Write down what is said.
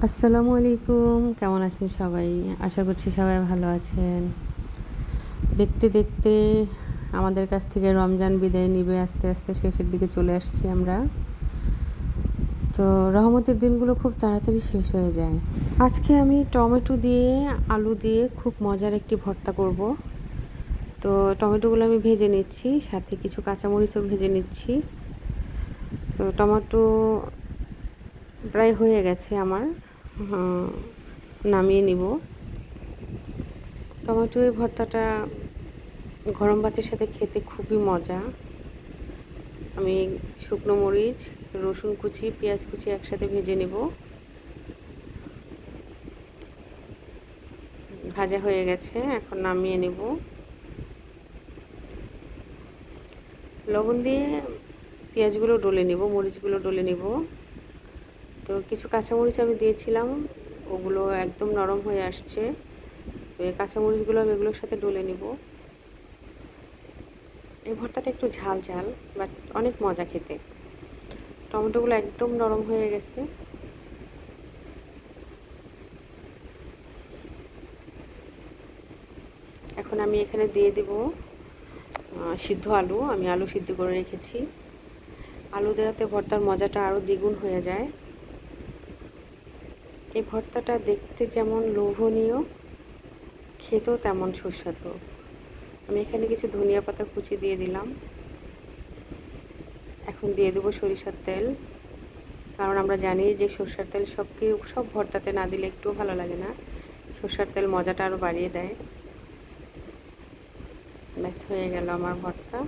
আসসালামু আলাইকুম, কেমন আছেন সবাই? আশা করছি সবাই ভালো আছেন। দেখতে দেখতে আমাদের কাছ থেকে রমজান বিদায় নিবে আস্তে আস্তে শেষের দিকে চলে আসছি আমরা। তো রহমতের দিনগুলো খুব তাড়াতাড়ি শেষ হয়ে যায়। আজকে আমি টমেটো দিয়ে আলু দিয়ে খুব মজার একটি ভর্তা করব। তো টমেটোগুলো আমি ভেজে নিচ্ছি, সাথে কিছু কাঁচামরিচও ভেজে নিচ্ছি। তো টমেটো প্রায় হয়ে গেছে আমার, নামিয়ে নিব। টমেটো ভর্তাটা গরম ভাতের সাথে খেতে খুবই মজা। আমি শুকনো মরিচ, রসুন কুচি, পেঁয়াজ কুচি একসাথে ভেজে নেব। ভাজা হয়ে গেছে, এখন নামিয়ে নেব। লবণ দিয়ে পেঁয়াজগুলো ডলে নেব, মরিচগুলো ডলে নেব। তো কিছু কাঁচামরিচ আমি দিয়েছিলাম, ওগুলো একদম নরম হয়ে আসছে। তো এই কাঁচামরিচগুলো আমি এগুলোর সাথে ডলে নেব। এই ভর্তাটা একটু ঝাল ঝাল, বাট অনেক মজা খেতে। টমেটোগুলো একদম নরম হয়ে গেছে। এখন আমি এখানে দিয়ে দেব সিদ্ধ আলু। আমি আলু সিদ্ধ করে রেখেছি। আলু দেওয়াতে ভর্তার মজাটা আরও দ্বিগুণ হয়ে যায়। এই ভর্তাটা দেখতে যেমন লোভনীয়, খেতেও তেমন সুস্বাদু। আমি এখানে কিছু ধনিয়া পাতা কুচি দিয়ে দিলাম। এখন দিয়ে দেবো সরিষার তেল, কারণ আমরা জানি যে সরষের তেল সব ভর্তাতে না দিলে একটুও ভালো লাগে না। সরষের তেল মজাটা আরও বাড়িয়ে দেয়। ব্যাস হয়ে গেল আমার ভর্তা।